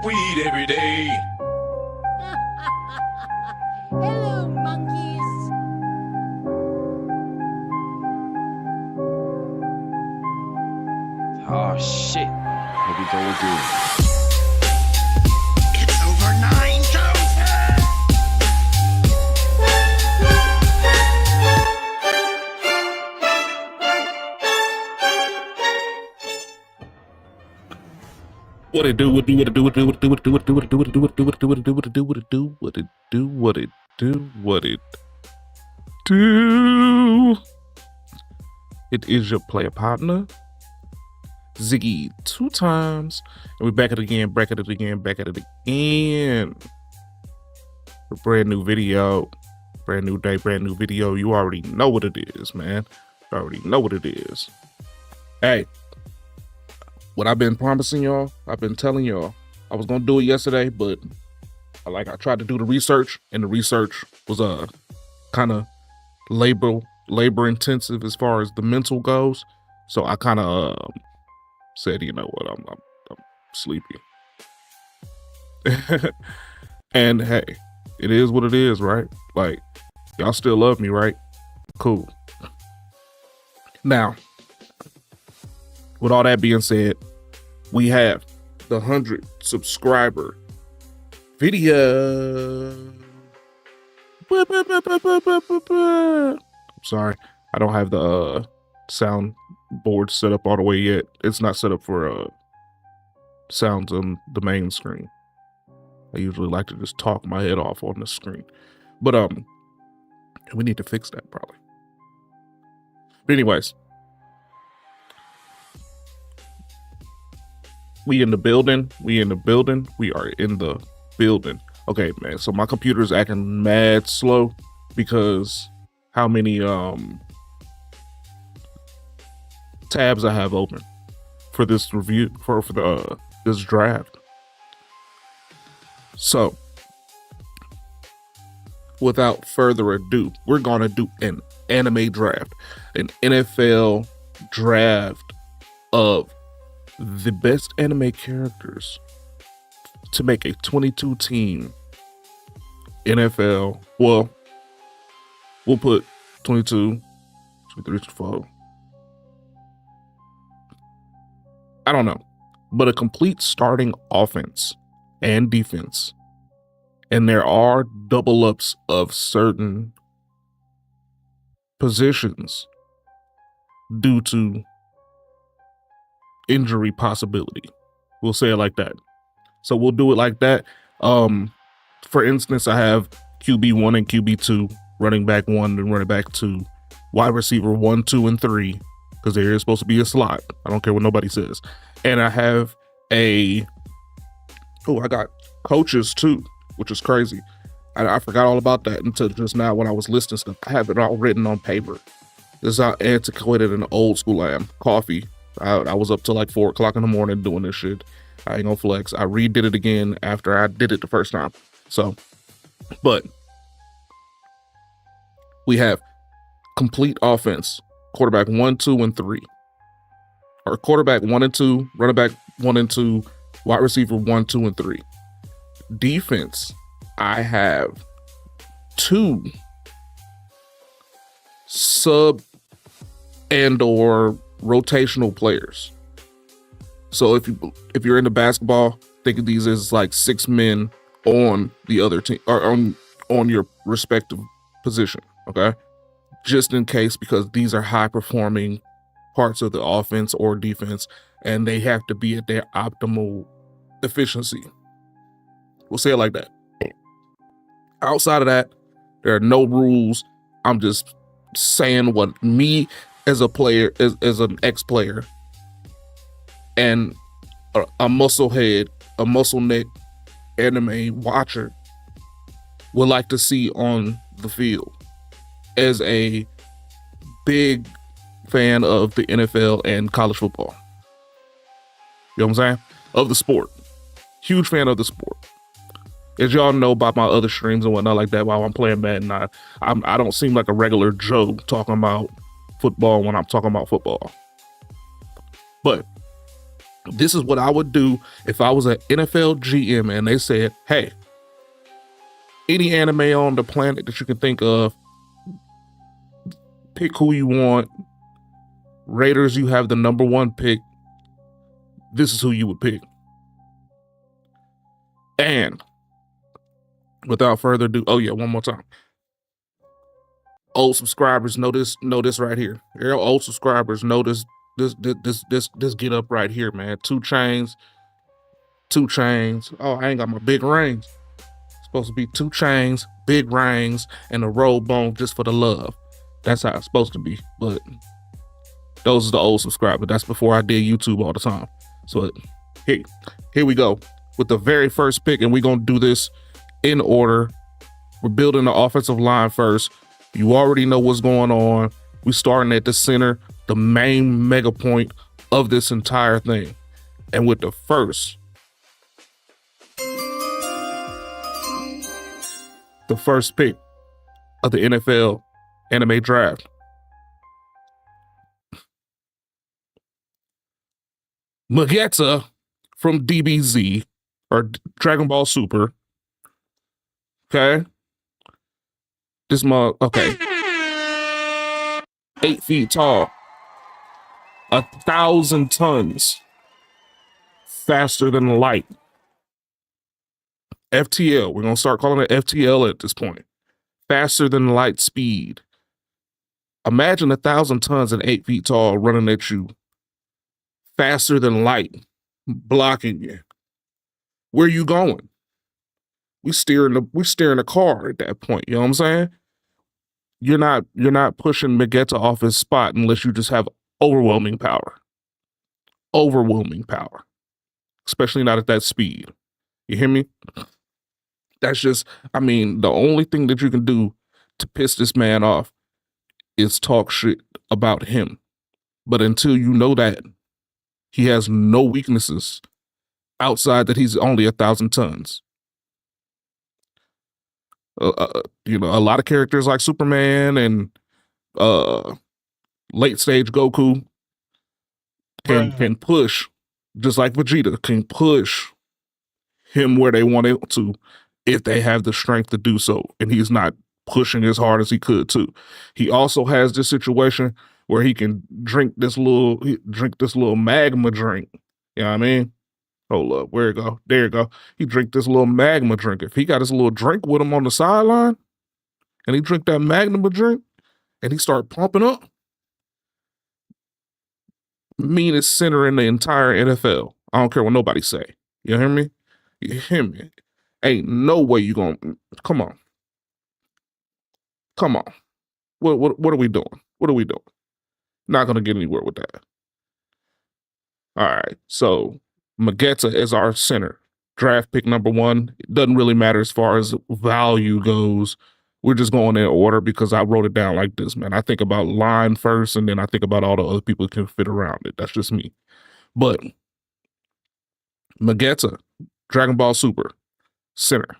smoke weed every day. Hello, monkeys. Oh shit. Here we go again. It's over 9,000. What it do, what it do, what it do, what it do, what it do, what it do, what it do, what it do, what it do, what it do, what it do, what it do, what it do, what it do, what it do, what it do. It is your player partner, Ziggy, 2 times, and we're back at it again, back at it again, back at it again. A brand new video, brand new day, brand new video. You already know what it is, man. You already know what it is. Hey. What I've been promising y'all, I've been telling y'all, I was gonna do it yesterday, but I tried to do the research, and the research was kind of labor intensive as far as the mental goes. So I kind of said, you know what, I'm sleepy. And hey, it is what it is, right? Like, y'all still love me, right? Cool. Now, with all that being said, we have the 100 subscriber video. I'm sorry, I don't have the sound board set up all the way yet. It's not set up for sounds on the main screen. I usually like to just talk my head off on the screen, but we need to fix that probably. But anyways. We in the building. We are in the building. Okay, man. So my computer is acting mad slow because how many tabs I have open for this review for the this draft. So without further ado, we're gonna do an anime draft, an NFL draft of the best anime characters to make a 22-team NFL. Well, we'll put 22, 23, 24. I don't know, but a complete starting offense and defense. And there are double ups of certain positions due to injury possibility. We'll say it like that. So we'll do it like that. For instance, I have QB1 and QB2, running back 1 and running back 2, wide receiver 1, 2, and 3, because there is supposed to be a slot. I don't care what nobody says. And I have I got coaches too, which is crazy. I forgot all about that until just now when I was listing stuff. I have it all written on paper. This is how antiquated and old school I am. Coffee. I was up till like 4 o'clock in the morning doing this shit. I ain't gonna flex. I redid it again after I did it the first time. So, but we have complete offense, quarterback 1, 2, and 3. Or quarterback 1 and 2, running back 1 and 2, wide receiver 1, 2, and 3. Defense, I have 2 sub and or rotational players. So if you're into basketball, think of these as like 6 men on the other team or on your respective position. Okay, just in case, because these are high performing parts of the offense or defense, and they have to be at their optimal efficiency. We'll say it like that. Outside of that, there are no rules. I'm just saying what me as a player, as an ex-player, and a muscle head, a muscle neck anime watcher would like to see on the field as a big fan of the NFL and college football. You know what I'm saying? Of the sport. Huge fan of the sport. As y'all know by my other streams and whatnot like that, while I'm playing Madden, I don't seem like a regular Joe talking about football when I'm talking about football. But This is what I would do if I was an NFL GM and they said, hey, any anime on the planet that you can think of, pick who you want. Raiders, you have the number 1 pick. This is who you would pick. And without further ado, oh yeah, one more time. Old subscribers know this right here. Old subscribers know this get up right here, man. 2 chains. Oh, I ain't got my big rings. Supposed to be 2 chains, big rings, and a roll bone just for the love. That's how it's supposed to be. But those are the old subscribers. That's before I did YouTube all the time. So here we go with the very first pick, and we're gonna do this in order. We're building the offensive line first. You already know what's going on. We're starting at the center, the main mega point of this entire thing. And with the first pick of the NFL anime draft, Magetta from DBZ, or Dragon Ball Super. Okay. Okay. 8 feet tall. 1,000 tons. Faster than light. FTL. We're going to start calling it FTL at this point. Faster than light speed. Imagine 1,000 tons and 8 feet tall running at you. Faster than light. Blocking you. Where you going? We steering the car at that point. You know what I'm saying? You're not pushing Magetta off his spot unless you just have overwhelming power. Overwhelming power. Especially not at that speed. You hear me? That's just, the only thing that you can do to piss this man off is talk shit about him. But until you know that he has no weaknesses outside that he's only 1,000 tons. A lot of characters like Superman and late stage Goku can push, just like Vegeta can push him where they want it to if they have the strength to do so. And he's not pushing as hard as he could too. He also has this situation where he can drink this little magma drink. You know what I mean? Hold up, where it go? There you go. He drink this little magma drink. If he got his little drink with him on the sideline, and he drink that magma drink, and he start pumping up, meanest center in the entire NFL. I don't care what nobody say. You hear me? You hear me? Ain't no way you gonna come on. What are we doing? What are we doing? Not gonna get anywhere with that. All right, so Magetta is our center. Draft pick number 1. It doesn't really matter as far as value goes. We're just going in order because I wrote it down like this, man. I think about line first, and then I think about all the other people that can fit around it. That's just me. But Magetta, Dragon Ball Super, center.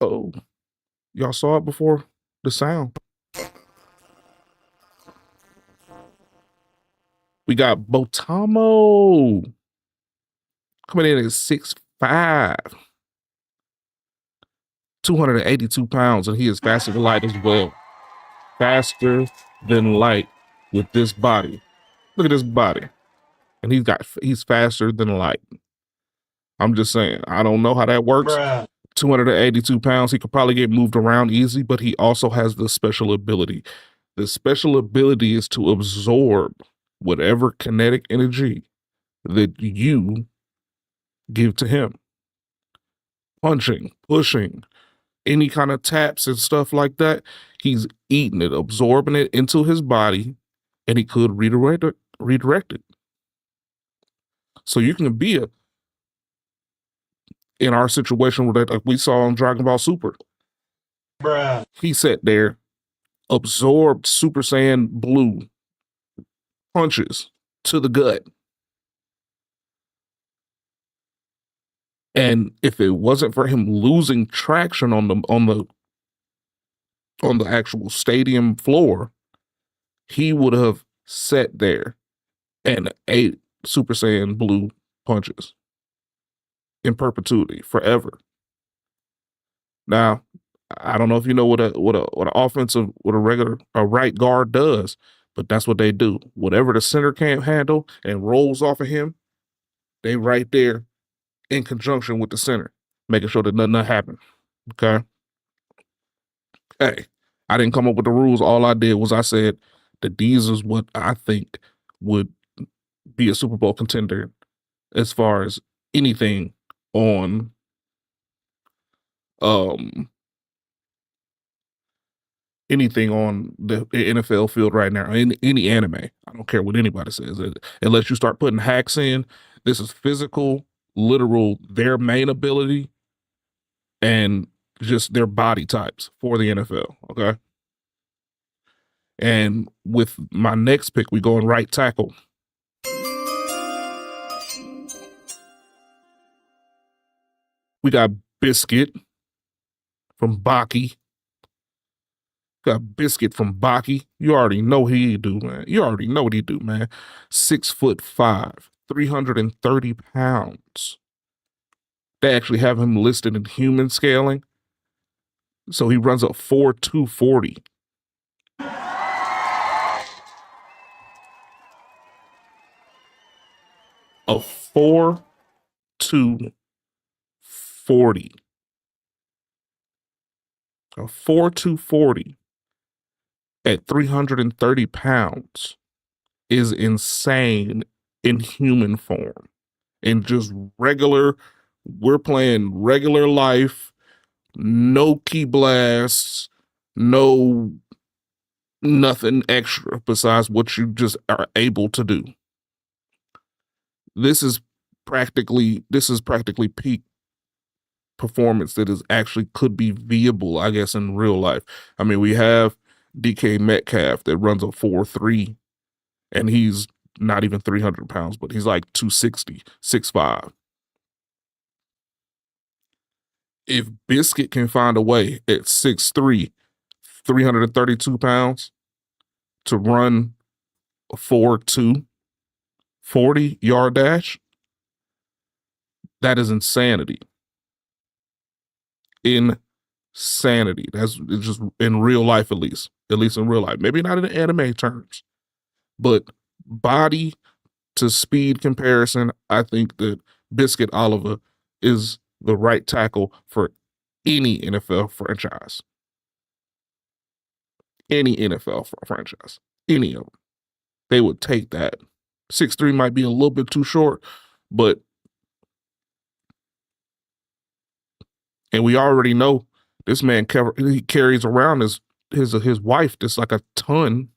Oh, y'all saw it before? The sound. We got Botamo coming in at 6'5", 282 pounds, and he is faster than light as well. Faster than light with this body. Look at this body. And he's faster than light. I'm just saying, I don't know how that works. 282 pounds, he could probably get moved around easy, but he also has the special ability. The special ability is to absorb whatever kinetic energy that you give to him. Punching, pushing, any kind of taps and stuff like that, he's eating it, absorbing it into his body, and he could redirect it. So you can be in our situation with that, like we saw on Dragon Ball Super. He sat there, absorbed Super Saiyan Blue punches to the gut. And if it wasn't for him losing traction on the actual stadium floor, he would have sat there and ate Super Saiyan blue punches in perpetuity forever. Now, I don't know if you know what an offensive a right guard does, but that's what they do. Whatever the center can't handle and rolls off of him, they right there in conjunction with the center, making sure that nothing happen. Okay. Hey, I didn't come up with the rules. All I did was I said that these is what I think would be a Super Bowl contender as far as anything on um anything on the NFL field right now, any anime. I don't care what anybody says. Unless you start putting hacks in, this is physical, literal, their main ability and just their body types for the NFL. Okay. And with my next pick, we go in right tackle. We got Biscuit from Baki. Got Biscuit from Baki. You already know what he do, man. You already know what he do, man. 6'5", 330 pounds. They actually have him listed in human scaling. So he runs a 4.240. A 4.240. A 4.240 at 330 pounds is insane in human form. And just regular, we're playing regular life, no key blasts, no nothing extra besides what you just are able to do. This is practically peak performance that is actually could be viable, I guess, in real life. I mean, we have DK Metcalf that runs a 4.3, and he's not even 300 pounds, but he's like 260, 6'5". If Biscuit can find a way at 6'3", 332 pounds to run a 4.2, 40-yard dash, that is insanity. Insanity. That's just in real life, at least in real life. Maybe not in anime terms, but body to speed comparison, I think that Biscuit Oliver is the right tackle for any NFL franchise. Any NFL franchise. Any of them. They would take that. 6'3" might be a little bit too short, but and we already know this man he carries around his wife that's like a ton.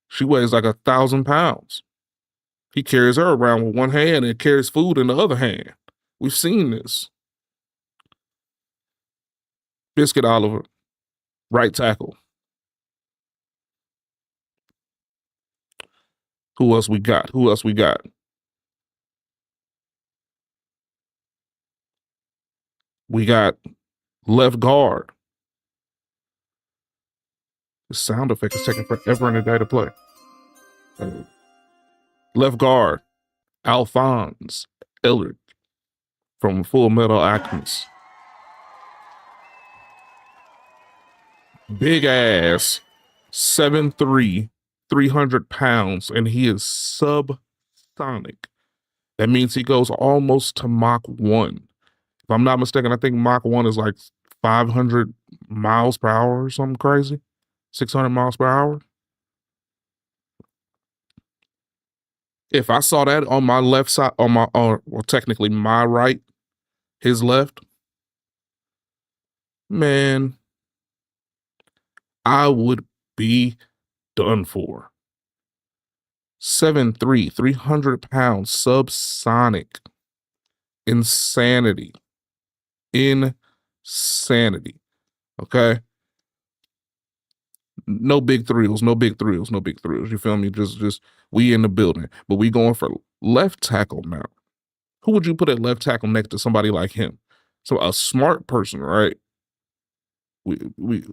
She weighs like 1,000 pounds. He carries her around with one hand and carries food in the other hand. We've seen this. Biscuit Oliver, right tackle. Who else we got? We got left guard. The sound effect is taking forever in the day to play. Left guard, Alphonse Ellard from Full Metal Alchemist. Big ass, 7'3", 300 pounds, and he is subsonic. That means he goes almost to Mach 1. If I'm not mistaken, I think Mach 1 is like 500 miles per hour or something crazy. 600 miles per hour. If I saw that on my left side, well, technically my right, his left, man, I would be done for. 7'3", 300 pounds, subsonic. Insanity. Okay? No big thrills. You feel me? Just we in the building. But we going for left tackle now. Who would you put at left tackle next to somebody like him? So a smart person, right? We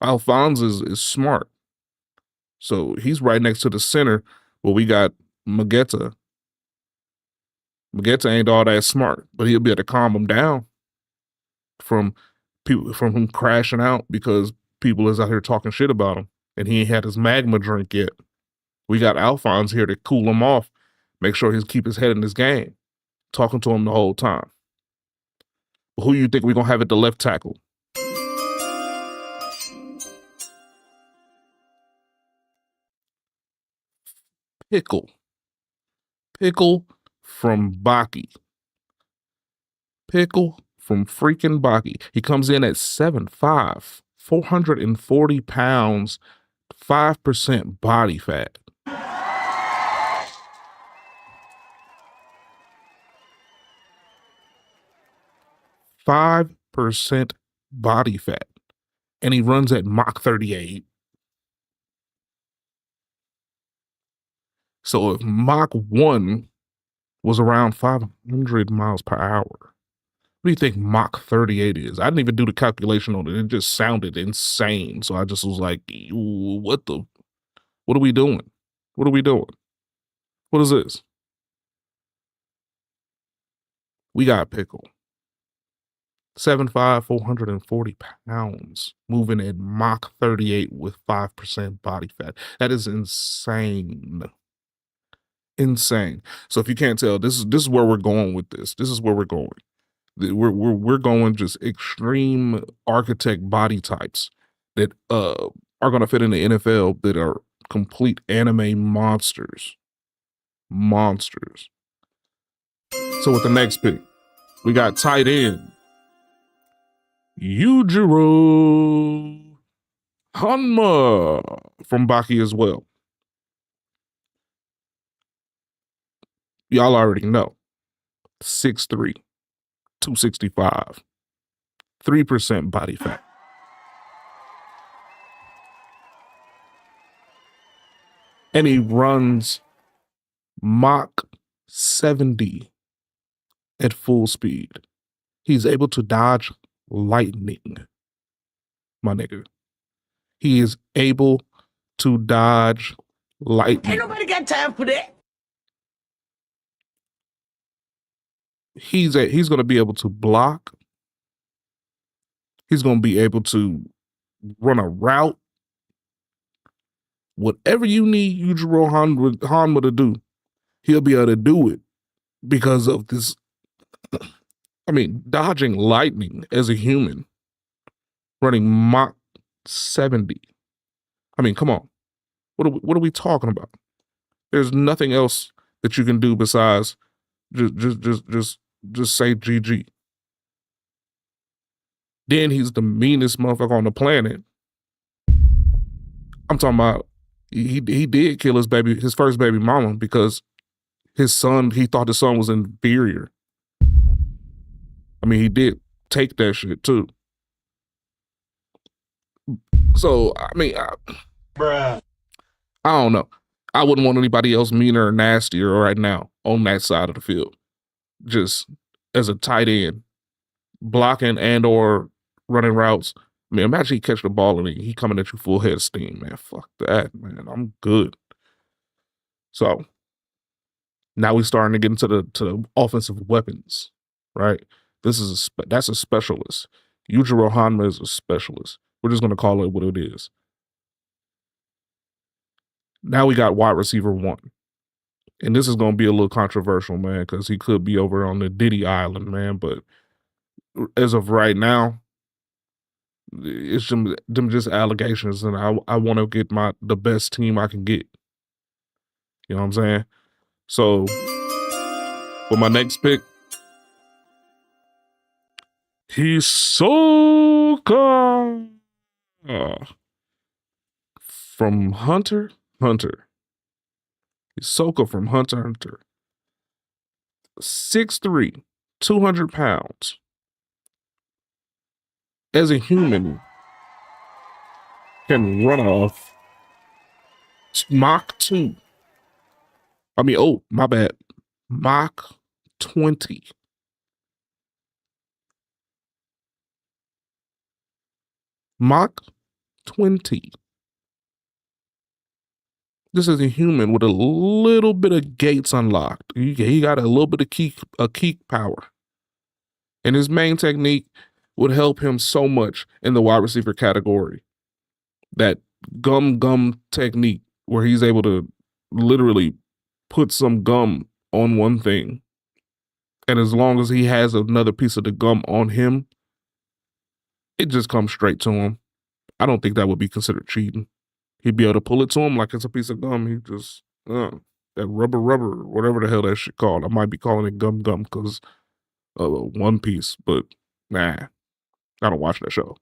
Alphonse is smart. So he's right next to the center where we got Magetta. Magetta ain't all that smart, but he'll be able to calm him down from people from him crashing out because people is out here talking shit about him. And he ain't had his magma drink yet. We got Alphonse here to cool him off, make sure he's keep his head in his game, talking to him the whole time. But who you think we're gonna have at the left tackle? Pickle. Pickle from Baki. Pickle from freaking Baki. He comes in at 7'5", 440 pounds, 5% body fat. %5 body fat. And he runs at Mach 38. So if Mach 1 was around 500 miles per hour, what do you think Mach 38 is? I didn't even do the calculation on it. It just sounded insane. So I just was like, what are we doing? What are we doing? What is this? We got Pickle. 7'5", 440 pounds, moving at Mach 38 with 5% body fat. That is insane. Insane. So if you can't tell, this is where we're going with this. This is where we're going. We're going just extreme architect body types that are gonna fit in the NFL that are complete anime monsters. Monsters. So with the next pick, we got tight end Yujiro Hanma from Baki as well. Y'all already know. 6'3", 265, 3% body fat. And he runs Mach 70 at full speed. He's able to dodge lightning, my nigga. He is able to dodge lightning. Ain't nobody got time for that. He's going to be able to block. He's going to be able to run a route. Whatever you need Yujiro Hanma to do, he'll be able to do it because of this. I mean, dodging lightning as a human, running Mach 70. I mean, come on. What are we talking about? There's nothing else that you can do besides just say GG. Then he's the meanest motherfucker on the planet. I'm talking about he did kill his first baby mama because he thought his son was inferior. I mean, he did take that shit too. So, I mean, Bruh. I don't know. I wouldn't want anybody else meaner or nastier right now on that side of the field. Just as a tight end, blocking and or running routes. I mean, imagine he catch the ball and he coming at you full head of steam, man. Fuck that, man. I'm good. So now we starting to get into the offensive weapons, right? That's a specialist. Yujiro Hanma is a specialist. We're just gonna call it what it is. Now we got wide receiver 1. And this is gonna be a little controversial, man, because he could be over on the Diddy Island, man. But as of right now, it's them just allegations, and I want to get the best team I can get. You know what I'm saying? So for my next pick, Hisoka from Hunter Hunter. Hisoka from Hunter Hunter. 6'3", 200 pounds. As a human, can run off Mach 2. I mean, oh, my bad. Mach 20. Mach 20. This is a human with a little bit of gates unlocked. He got a little bit of key power. And his main technique would help him so much in the wide receiver category. That gum technique where he's able to literally put some gum on one thing. And as long as he has another piece of the gum on him, it just comes straight to him. I don't think that would be considered cheating. He'd be able to pull it to him like it's a piece of gum. He just, that rubber, whatever the hell that shit called. I might be calling it gum because One Piece, but nah, I don't watch that show.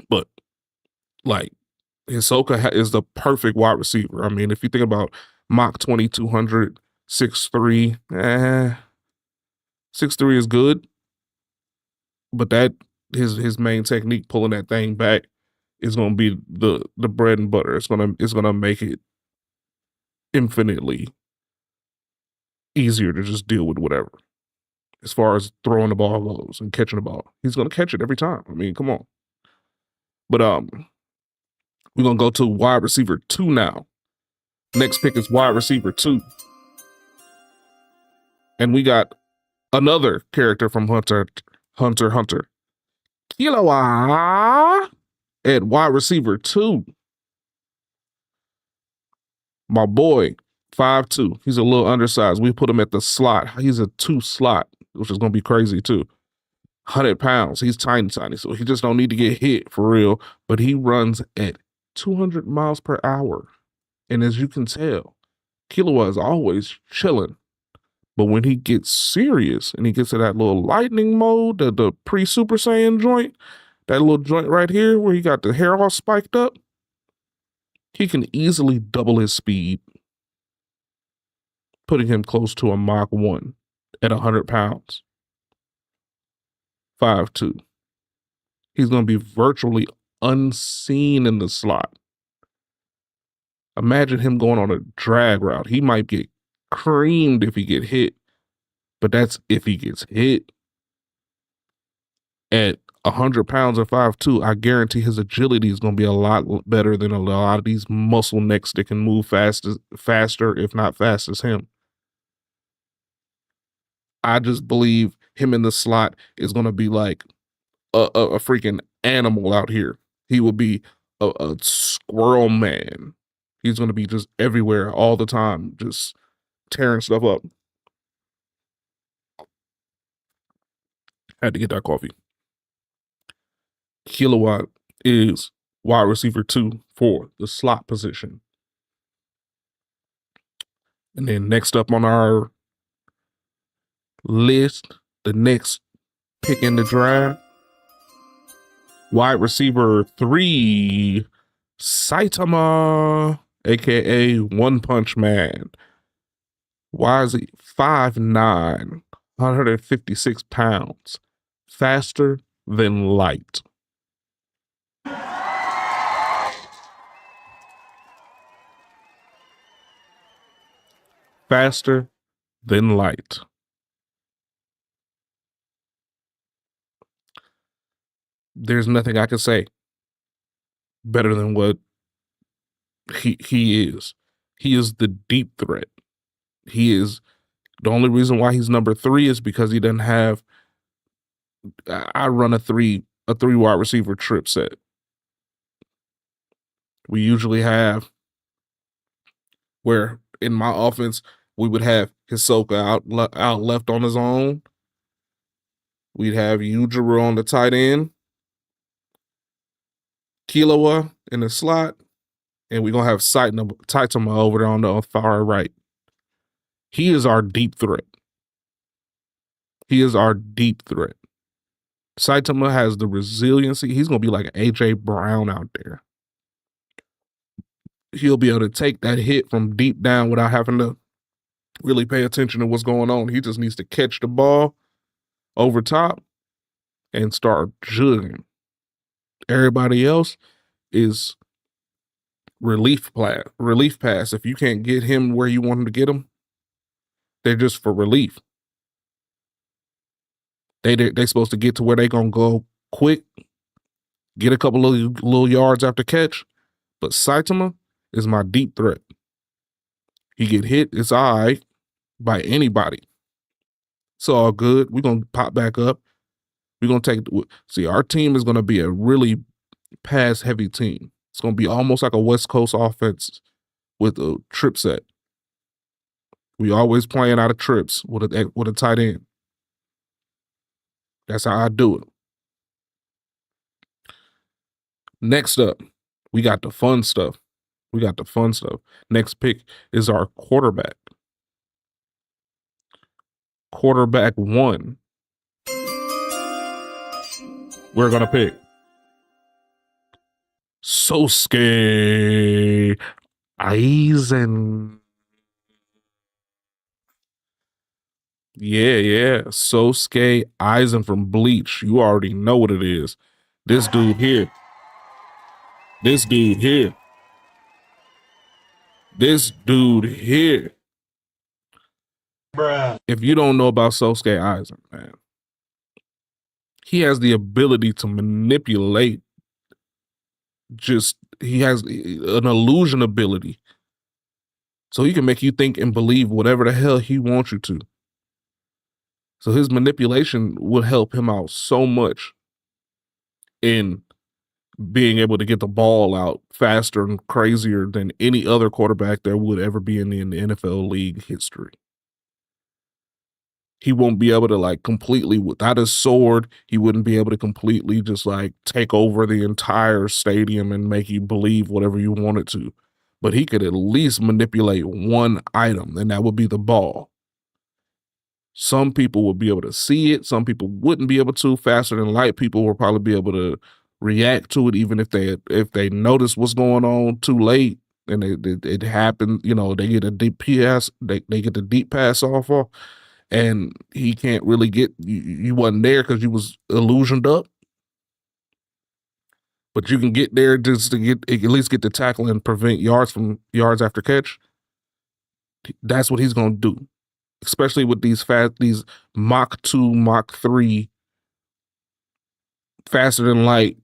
But like, Hisoka is the perfect wide receiver. I mean, if you think about Mach 2200, 6'3", 6'3" is good, but that his main technique pulling that thing back is gonna be the bread and butter. It's gonna make it infinitely easier to just deal with whatever. As far as throwing the ball goes and catching the ball, he's gonna catch it every time. I mean, come on. But we're gonna go to wide receiver 2 now. Next pick is wide receiver 2. And we got another character from Hunter. Killua at wide receiver 2. My boy, 5'2". He's a little undersized. We put him at the slot. He's a 2 slot, which is gonna be crazy too. 100 pounds. He's tiny, so he just don't need to get hit for real. But he runs at 200 miles per hour. And as you can tell, Killua is always chilling. But when he gets serious and he gets to that little lightning mode, the pre-Super Saiyan joint, that little joint right here where he got the hair all spiked up, he can easily double his speed, putting him close to a Mach 1 at 100 pounds. 5'2". He's going to be virtually unseen in the slot. Imagine him going on a drag route. He might get creamed if he get hit, but that's if he gets hit. At 100 pounds and 5'2", I guarantee his agility is going to be a lot better than a lot of these muscle necks that can move faster, if not fast as him. I just believe him in the slot is going to be like a freaking animal out here. He will be a squirrel man. He's going to be just everywhere all the time, just tearing stuff up. Had to get that coffee. Killua is wide receiver 2 for the slot position. And then next up on our list, the next pick in the draft, wide receiver 3, Saitama, aka One Punch Man. Why is he 5'9", 156 pounds, faster than light? Faster than light. There's nothing I can say better than what he is. He is the deep threat. He is the only reason why he's number 3 is because he doesn't have. I run a three wide receiver trip set. We usually have where in my offense we would have Hisoka out left on his own. We'd have Yujiro on the tight end, Killua in the slot, and we're going to have Saitama over there on the far right. He is our deep threat. Saitama has the resiliency. He's going to be like AJ Brown out there. He'll be able to take that hit from deep down without having to really pay attention to what's going on. He just needs to catch the ball over top and start jugging. Everybody else is relief pass. If you can't get him where you want him to get him, they're just for relief. They're supposed to get to where they're going to go quick, get a couple of little yards after catch. But Saitama is my deep threat. He get hit, it's all right by anybody. It's all good. We're going to pop back up. We're going to see, our team is going to be a really pass heavy team. It's going to be almost like a West Coast offense with a trip set. We always playing out of trips with a tight end. That's how I do it. Next up, we got the fun stuff. Next pick is our quarterback. Quarterback 1. We're going to pick Sosuke Aizen. Yeah. Sosuke Aizen from Bleach. You already know what it is. This dude here. If you don't know about Sosuke Aizen, man, he has the ability to manipulate. He has an illusion ability. So he can make you think and believe whatever the hell he wants you to. So his manipulation would help him out so much in being able to get the ball out faster and crazier than any other quarterback there would ever be in the NFL league history. He won't be able to completely, without his sword, he wouldn't be able to completely just take over the entire stadium and make you believe whatever you wanted to. But he could at least manipulate one item, and that would be the ball. Some people would be able to see it. Some people wouldn't be able to. Faster than light people will probably be able to react to it, even if they notice what's going on too late and it happened. They get a deep pass. They get the deep pass off. And he can't really get you wasn't there because you was illusioned up. But you can get there just to at least get the tackle and prevent yards after catch. That's what he's gonna do. Especially with these Mach 2, Mach 3 faster than light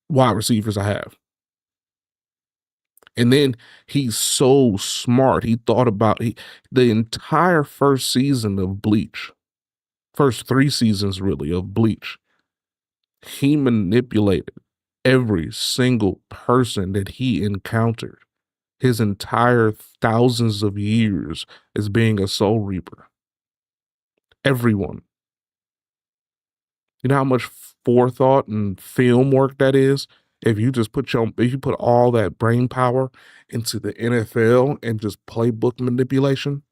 wide receivers I have. And then he's so smart. He thought about the entire first season of Bleach. First 3 seasons really of Bleach. He manipulated every single person that he encountered his entire thousands of years as being a Soul Reaper. Everyone. You know how much forethought and film work that is? If you put all that brain power into the NFL and just playbook manipulation,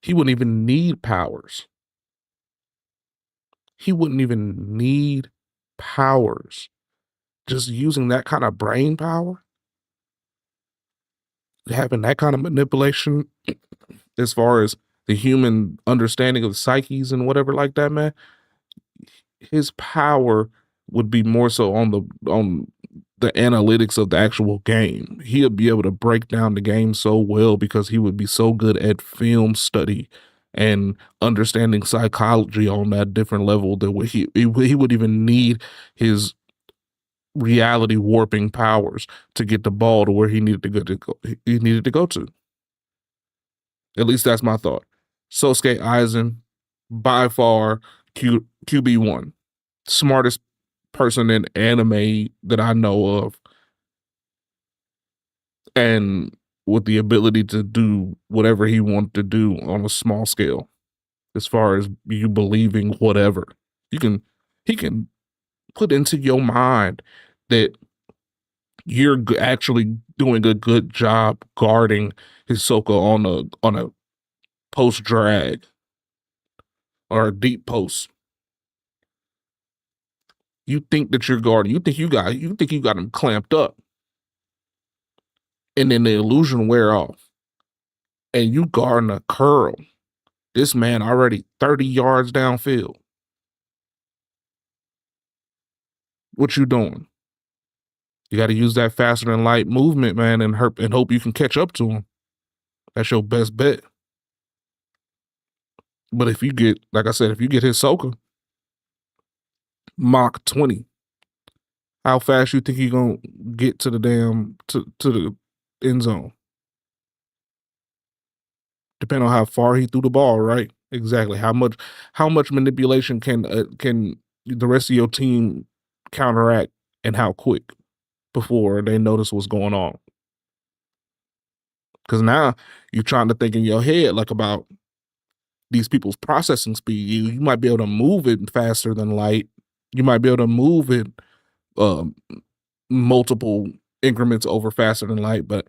he wouldn't even need powers. Just using that kind of brain power, having that kind of manipulation as far as the human understanding of psyches and whatever like that, man, his power would be more so on the analytics of the actual game. He'll be able to break down the game so well because he would be so good at film study and understanding psychology on that different level that he would even need his reality warping powers to get the ball to where he needed to go to. At least that's my thought. Sosuke Aizen, by far QB1, smartest person in anime that I know of, and with the ability to do whatever he wanted to do on a small scale. As far as you believing whatever, he can put into your mind that you're actually doing a good job guarding Hisoka on a post drag or a deep post. You think that you're guarding. You think you got him clamped up, and then the illusion wear off, and you guarding a curl. This man already 30 yards downfield. What you doing? You got to use that faster than light movement, man, and hope you can catch up to him. That's your best bet. But if you get Hisoka, Mach 20, How fast you think he gonna get to the damn to the end zone? Depending on how far he threw the ball, right? Exactly. How much manipulation can the rest of your team counteract, and how quick before they notice what's going on? Because now you're trying to think in your head like about these people's processing speed. You might be able to move it faster than light. You might be able to move it um, multiple increments over faster than light, but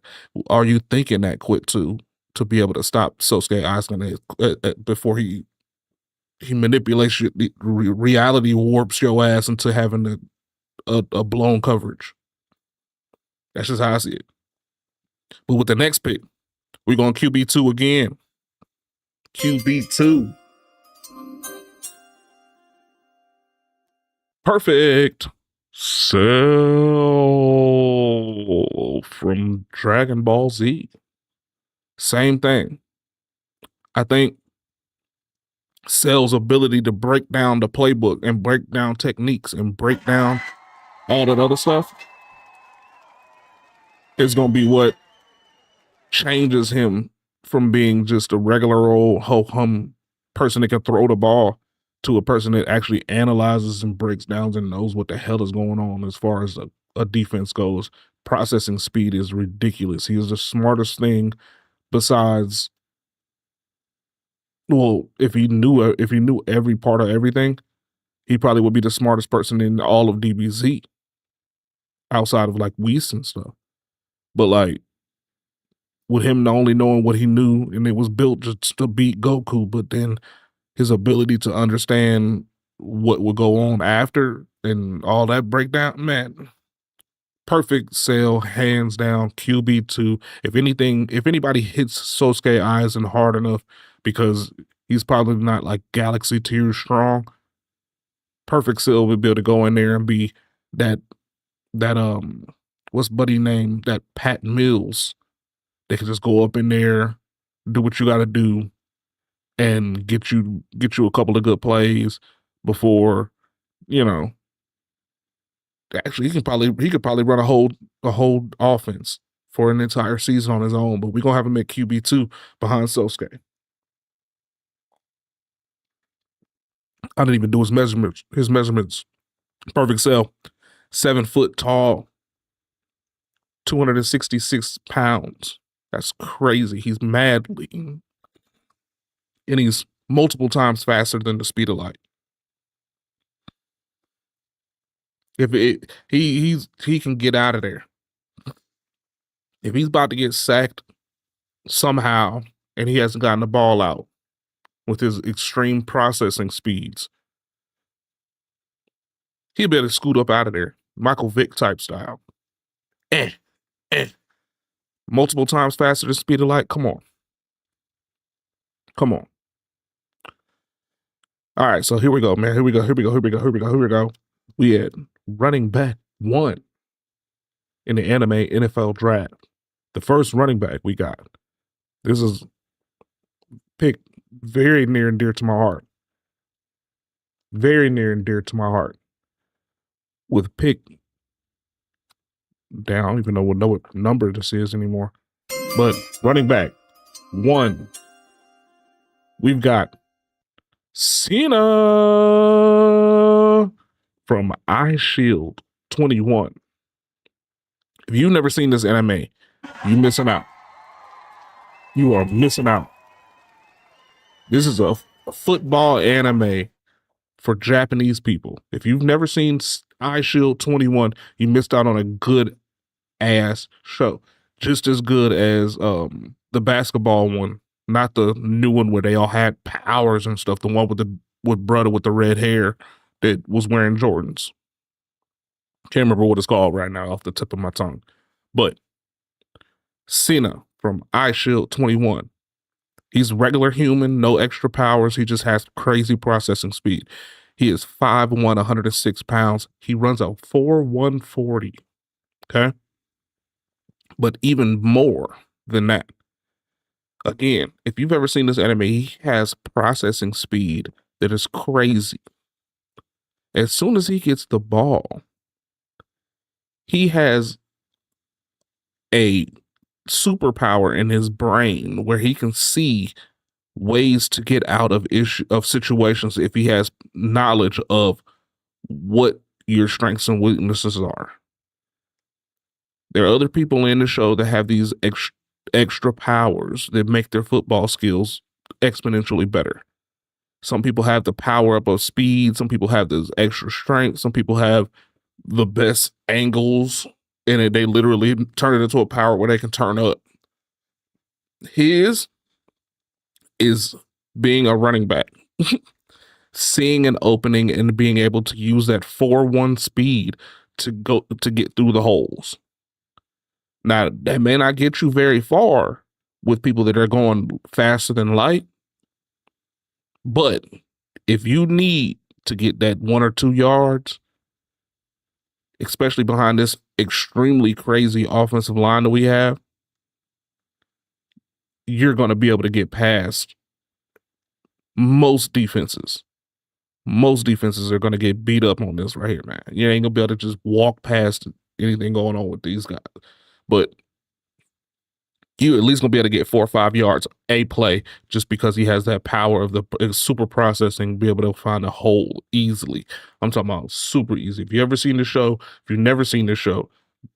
are you thinking that quick to be able to stop Sosuke Aizen before he manipulates you, reality warps your ass into having a blown coverage? That's just how I see it. But with the next pick, we're going QB2 again. QB2. Perfect. Cell from Dragon Ball Z. Same thing. I think Cell's ability to break down the playbook and break down techniques and break down all that other stuff is going to be what changes him from being just a regular old ho-hum person that can throw the ball to a person that actually analyzes and breaks down and knows what the hell is going on as far as a defense goes. Processing speed is ridiculous. He is the smartest thing besides, well, if he knew every part of everything, he probably would be the smartest person in all of DBZ outside of like Whis and stuff. But like, with him only knowing what he knew, and it was built just to beat Goku, but then his ability to understand what would go on after and all that breakdown, man, perfect Cell, hands down, QB2. If anybody hits Sosuke Aizen hard enough, because he's probably not like galaxy tier strong, perfect Cell would be able to go in there and be that what's buddy name, that Pat Mills. They can just go up in there, do what you got to do, and get you a couple of good plays before, you know. Actually, he could probably run a whole offense for an entire season on his own. But we're gonna have him at QB2 behind Sosuke. I didn't even do his measurements. Perfect Cell, 7 foot tall, 266 pounds. That's crazy. He's mad lean. And he's multiple times faster than the speed of light. He can get out of there. If he's about to get sacked somehow and he hasn't gotten the ball out with his extreme processing speeds, he better scoot up out of there. Michael Vick type style. Eh. Multiple times faster than the speed of light. Come on. All right, so here we go, man. Here we go. We had running back 1 in the anime NFL draft. The first running back we got. This is picked very near and dear to my heart. Very near and dear to my heart. With pick down, I don't even know what number this is anymore. But running back 1, we've got Cena from iShield 21. If you've never seen this anime, you're missing out. You are missing out. This is a football anime for Japanese people. If you've never seen iShield 21, you missed out on a good ass show. Just as good as the basketball one, not the new one where they all had powers and stuff. The one with brother with the red hair that was wearing Jordans. Can't remember what it's called right now off the tip of my tongue. But Cena from iShield 21. He's regular human, no extra powers. He just has crazy processing speed. He is 5'1", 106 pounds. He runs a 4.140. Okay? But even more than that. Again, if you've ever seen this anime, he has processing speed that is crazy. As soon as he gets the ball, he has a superpower in his brain where he can see ways to get out of situations if he has knowledge of what your strengths and weaknesses are. There are other people in the show that have these extra powers that make their football skills exponentially better. Some people have the power up of speed. Some people have this extra strength. Some people have the best angles in it. They literally turn it into a power where they can turn up. His is being a running back, seeing an opening and being able to use that 4-1 speed to get through the holes. Now, that may not get you very far with people that are going faster than light, but if you need to get that 1 or 2 yards, especially behind this extremely crazy offensive line that we have, you're going to be able to get past most defenses. Most defenses are going to get beat up on this right here, man. You ain't going to be able to just walk past anything going on with these guys. But you at least going to be able to get 4 or 5 yards a play just because he has that power of the super processing, be able to find a hole easily. I'm talking about super easy. If you ever seen the show, if you've never seen the show,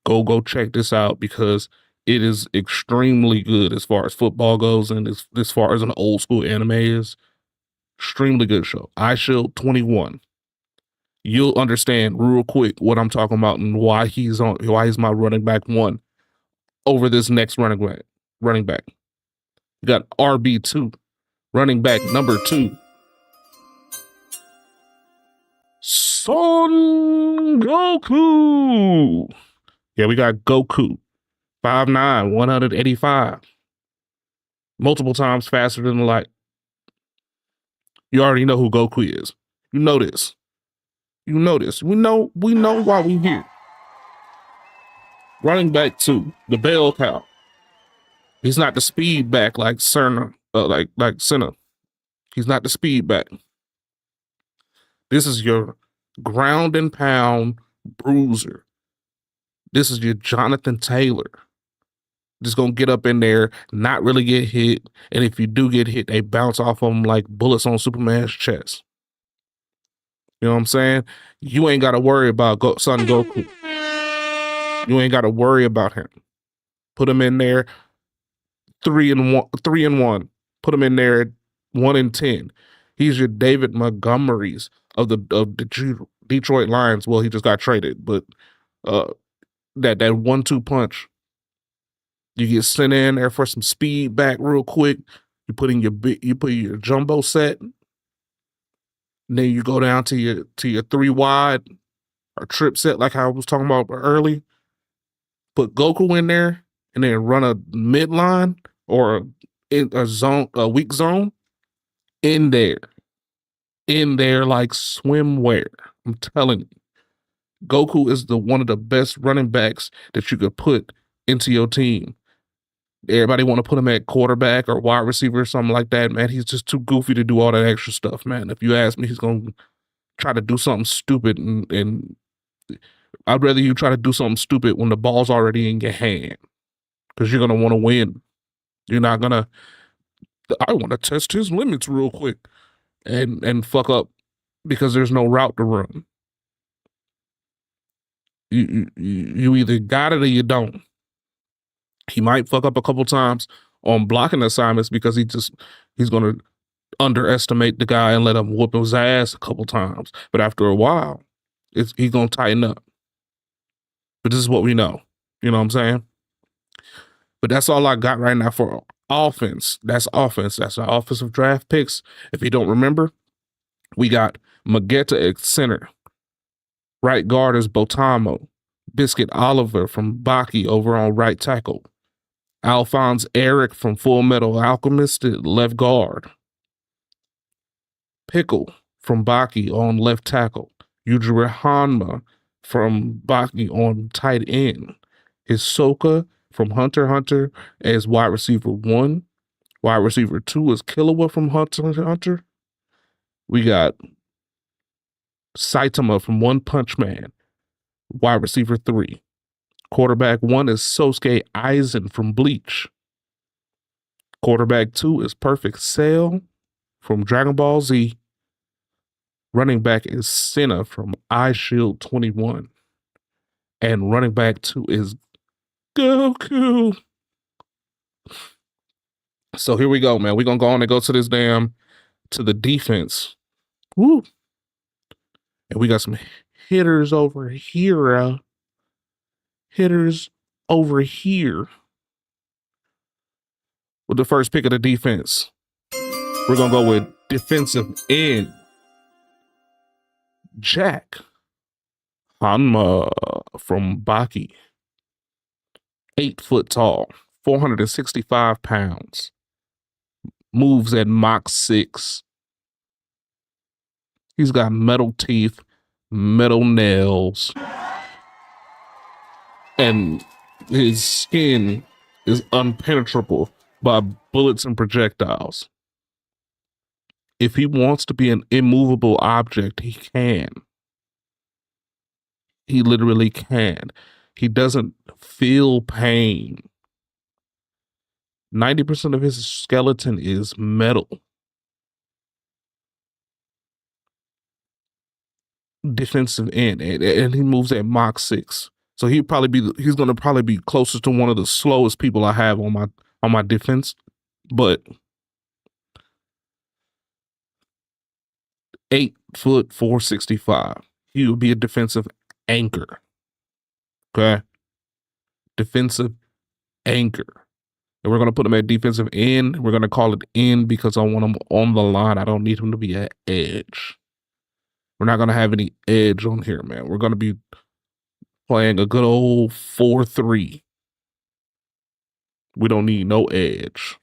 go check this out because it is extremely good as far as football goes and as far as an old school anime is. Extremely good show. iShield 21. You'll understand real quick what I'm talking about and why he's my running back 1 over this next running back. You got RB2, running back number 2. Son Goku. Yeah, we got Goku. 5'9", 185. Multiple times faster than the light. You already know who Goku is. You know this. We know why we here. Running back 2, the bell cow. He's not the speed back like Senna, like Senna. He's not the speed back. This is your ground and pound bruiser. This is your Jonathan Taylor. Just gonna get up in there, not really get hit, and if you do get hit, they bounce off of him like bullets on Superman's chest. You know what I'm saying? You ain't got to worry about Son Goku. You ain't got to worry about him. Put him in there 3-1. Put him in there 1-10. He's your David Montgomery's of the Detroit Lions. Well, he just got traded, but that 1-2 punch. You get sent in there for some speed back real quick. You put your jumbo set. And then you go down to your 3 wide or trip set like I was talking about early. Put Goku in there and then run a midline or a weak zone in there like swimwear. I'm telling you, Goku is one of the best running backs that you could put into your team. Everybody want to put him at quarterback or wide receiver or something like that, man. He's just too goofy to do all that extra stuff, man. If you ask me, he's going to try to do something stupid and I'd rather you try to do something stupid when the ball's already in your hand because you're going to want to win. You're not going to, I want to test his limits real quick and fuck up because there's no route to run. You either got it or you don't. He might fuck up a couple times on blocking assignments because he's going to underestimate the guy and let him whoop his ass a couple times. But after a while, he's going to tighten up. But this is what we know. You know what I'm saying? But that's all I got right now for offense. That's offense. That's our offensive draft picks. If you don't remember, we got Magetta at center. Right guard is Botamo. Biscuit Oliver from Baki over on right tackle. Alphonse Eric from Full Metal Alchemist at left guard. Pickle from Baki on left tackle. Yujiro Hanma from Baki on tight end. Hisoka from Hunter x Hunter as wide receiver 1. Wide receiver 2 is Killua from Hunter x Hunter. We got Saitama from One Punch Man, wide receiver 3. Quarterback 1 is Sosuke Aizen from Bleach. Quarterback 2 is Perfect Cell from Dragon Ball Z. Running back is Senna from iShield 21. And running back 2 is Goku. So here we go, man. We're going to go on and go to the defense. Woo. And we got some hitters over here. Hitters over here. With the first pick of the defense, we're going to go with defensive end Jack Hanma from Baki. 8 foot tall, 465 pounds. Moves at Mach 6. He's got metal teeth, metal nails, and his skin is impenetrable by bullets and projectiles. If he wants to be an immovable object, he can. He literally can. He doesn't feel pain. 90% of his skeleton is metal. Defensive end, and he moves at Mach 6. So he's going to probably be closest to one of the slowest people I have on my defense, but 8 foot 465. He would be a defensive anchor. Okay. Defensive anchor. And we're going to put him at defensive end. We're going to call it end because I want him on the line. I don't need him to be at edge. We're not going to have any edge on here, man. We're going to be playing a good old 4-3. We don't need no edge.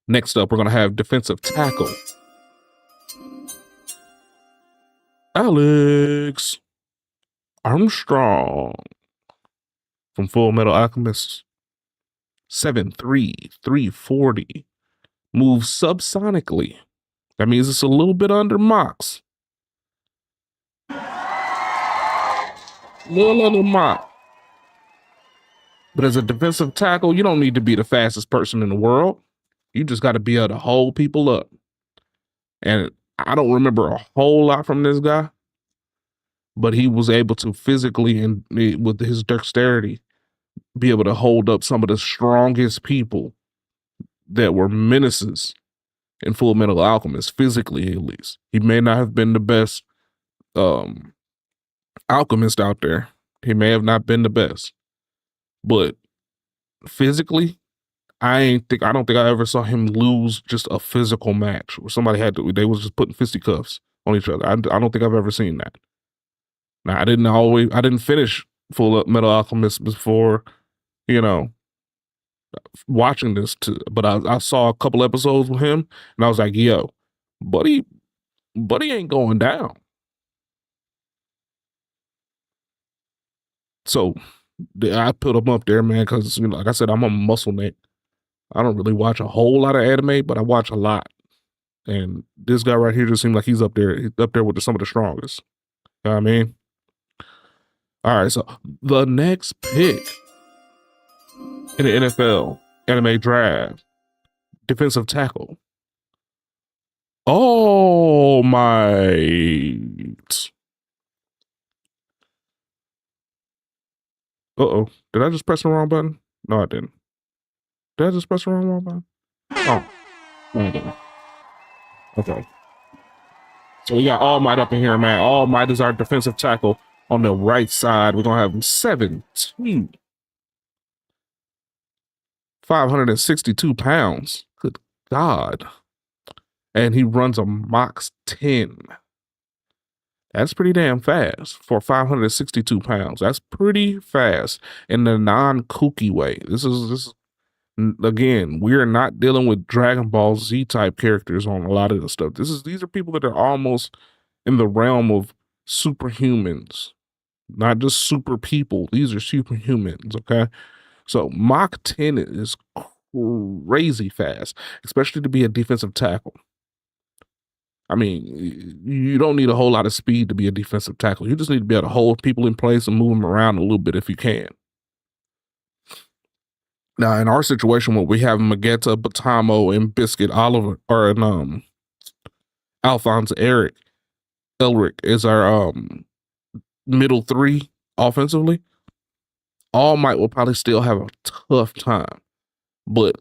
Next up, we're going to have defensive tackle. Alex Armstrong from Full Metal Alchemist. 7'3", 340. Moves subsonically. That means it's a little bit under Mach's. Little under Mach. But as a defensive tackle, you don't need to be the fastest person in the world. You just got to be able to hold people up. And I don't remember a whole lot from this guy, but he was able to physically and with his dexterity be able to hold up some of the strongest people that were menaces in Full Metal Alchemist, physically at least. He may not have been the best alchemist out there. He may have not been the best, but physically, I don't think I ever saw him lose just a physical match where somebody they was just putting fisticuffs on each other. I don't think I've ever seen that. Now, I didn't finish Full Metal Alchemist before, watching this but I saw a couple episodes with him and I was like, yo, buddy ain't going down. So I put him up there, man, because like I said, I'm a muscle neck. I don't really watch a whole lot of anime, but I watch a lot. And this guy right here just seemed like he's up there with some of the strongest. You know what I mean? All right, so the next pick in the NFL anime draft, defensive tackle. Oh my. Uh-oh. Did I just press the wrong button? No, I didn't. Did I just press the wrong button? Oh. No, I didn't. Okay. So we got All Might up in here, man. All Might is our defensive tackle on the right side. We're going to have him 7'2". 562 pounds. Good God. And he runs a Mach 10. That's pretty damn fast for 562 pounds. That's pretty fast in the non-kooky way. This is again, we are not dealing with Dragon Ball Z type characters on a lot of this stuff. These are people that are almost in the realm of superhumans, not just super people. These are superhumans, okay? So Mach 10 is crazy fast, especially to be a defensive tackle. I mean, you don't need a whole lot of speed to be a defensive tackle. You just need to be able to hold people in place and move them around a little bit if you can. Now, in our situation, where we have Magetta, Batamo, and Biscuit Oliver, or Alphonse Elric is our middle three offensively. All Might will probably still have a tough time, but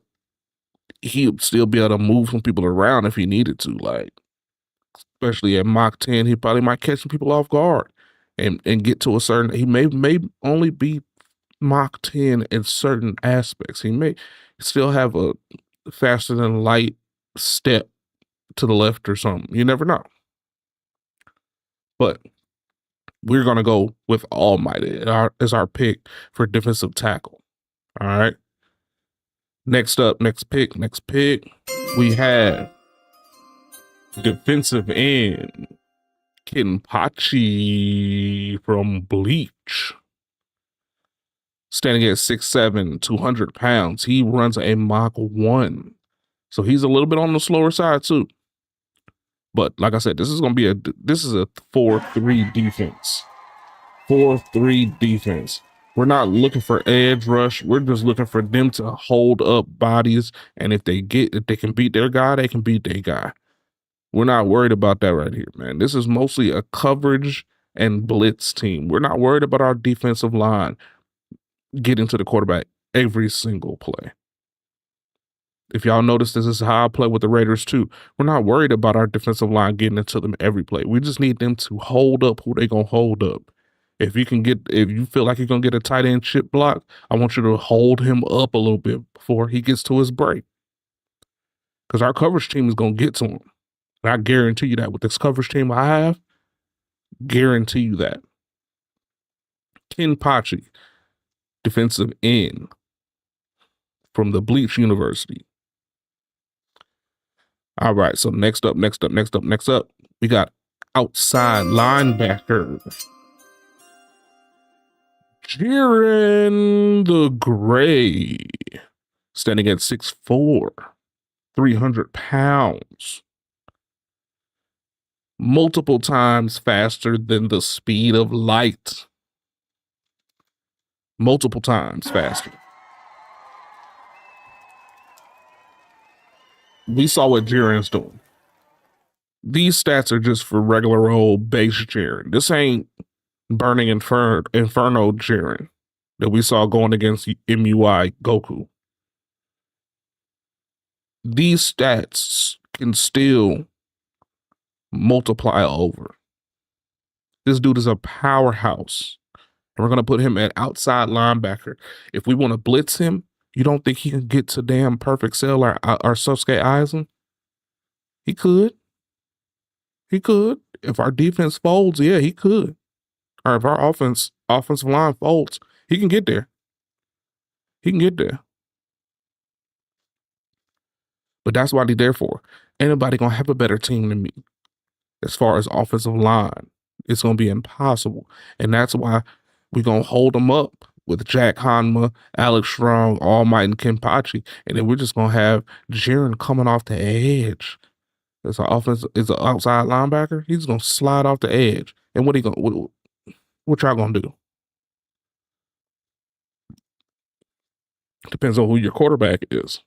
he'll still be able to move some people around if he needed to. Like, especially at Mach 10, he probably might catch some people off guard and get to a certain. He may only be Mach 10 in certain aspects. He may still have a faster than light step to the left or something. You never know. But we're going to go with All Might as our pick for defensive tackle. All right. Next pick, we have defensive end Kenpachi from Bleach. Standing at 6'7", 200 pounds. He runs a Mach 1. So he's a little bit on the slower side too. But like I said, this is a 4-3 defense. 4-3 defense. We're not looking for edge rush. We're just looking for them to hold up bodies. And if they can beat their guy, they can beat their guy. We're not worried about that right here, man. This is mostly a coverage and blitz team. We're not worried about our defensive line getting to the quarterback every single play. If y'all notice, this is how I play with the Raiders too. We're not worried about our defensive line getting into them every play. We just need them to hold up who they gonna hold up. If you feel like you're gonna get a tight end chip block, I want you to hold him up a little bit before he gets to his break. Because our coverage team is gonna get to him. And I guarantee you that with this coverage team I have, guarantee you that. Kenpachi, defensive end from the Bleach University. All right, so next up, we got outside linebacker Jiren the Gray, standing at 6'4", 300 pounds. Multiple times faster than the speed of light. Multiple times faster. We saw what Jiren's doing. These stats are just for regular old base Jiren. This ain't Burning Inferno Jiren that we saw going against MUI Goku. These stats can still multiply over. This dude is a powerhouse. And we're going to put him at outside linebacker. If we want to blitz him, you don't think he can get to damn Perfect Cell or Sosuke Aizen? He could. He could. If our defense folds, yeah, he could. Or if our offensive line folds, he can get there. He can get there. But that's what he's there for. Anybody gonna have a better team than me as far as offensive line. It's gonna be impossible. And that's why we're gonna hold them up with Jack Hanma, Alex Strong, All Might, and Kenpachi. And then we're just gonna have Jiren coming off the edge. It's an outside linebacker. He's gonna slide off the edge. And what y'all gonna do? Depends on who your quarterback is.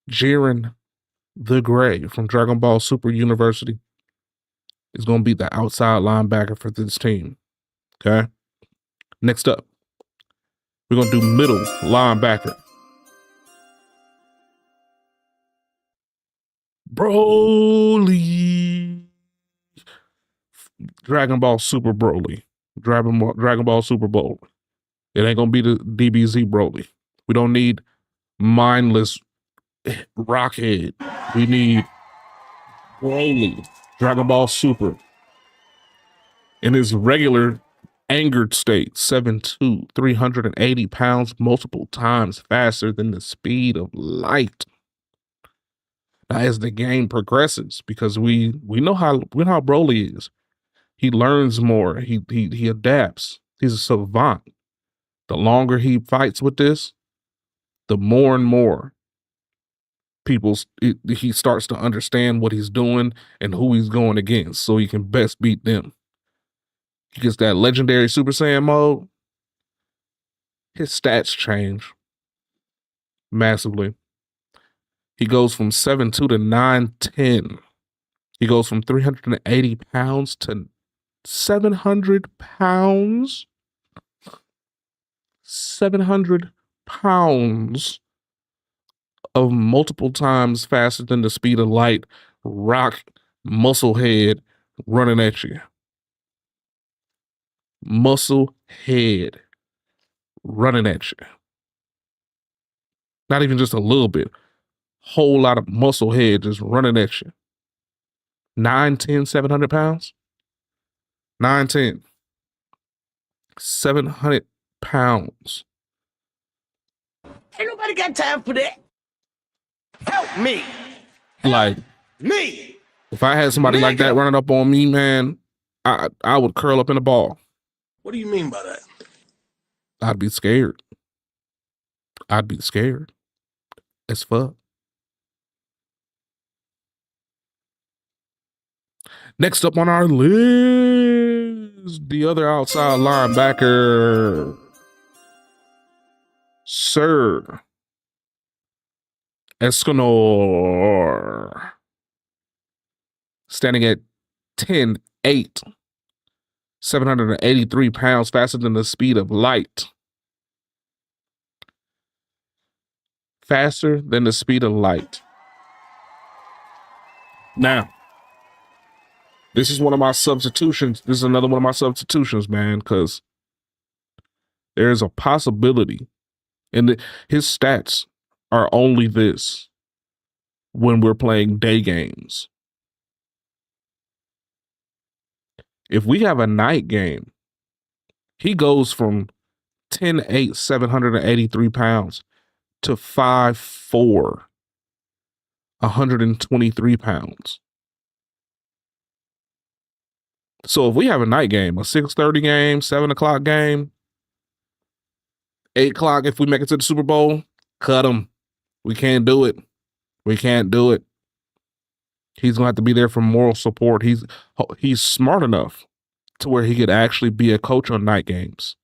Jiren the Gray from Dragon Ball Super University is going to be the outside linebacker for this team. Okay. Next up, we're going to do middle linebacker. Broly. Dragon Ball Super Broly. Dragon Ball Super Bowl. It ain't going to be the DBZ Broly. We don't need mindless Rockhead. We need Broly. Dragon Ball Super. In his regular angered state, 7'2", 380 pounds, multiple times faster than the speed of light. Now, as the game progresses, because we know how Broly is. He learns more. He adapts. He's a savant. The longer he fights with this, the more and more he starts to understand what he's doing and who he's going against, so he can best beat them. He gets that legendary Super Saiyan mode. His stats change massively. He goes from 7'2" to 9'10". He goes from 380 pounds to 700 pounds. 700 pounds of multiple times faster than the speed of light, rock, muscle head running at you. Muscle head running at you. Not even just a little bit. Whole lot of muscle head just running at you. 9'10", 700 pounds? 9'10", 700 pounds. Ain't nobody got time for that. Help me. Like, Me. if I had somebody like that running up on me, man, I would curl up in a ball. What do you mean by that? I'd be scared. I'd be scared as fuck. Next up on our list, the other outside linebacker, Sir Escanor, standing at 10'8", 783 pounds, faster than the speed of light. Faster than the speed of light. Now, this is one of my substitutions. This is another one of my substitutions, man, because there's a possibility, and his stats are only this when we're playing day games. If we have a night game, he goes from 10'8", 783 pounds to 5'4", 123 pounds. So if we have a night game, a 6:30 game, 7 o'clock game, 8 o'clock, if we make it to the Super Bowl, cut him. We can't do it. We can't do it. He's gonna have to be there for moral support. He's smart enough to where he could actually be a coach on night games,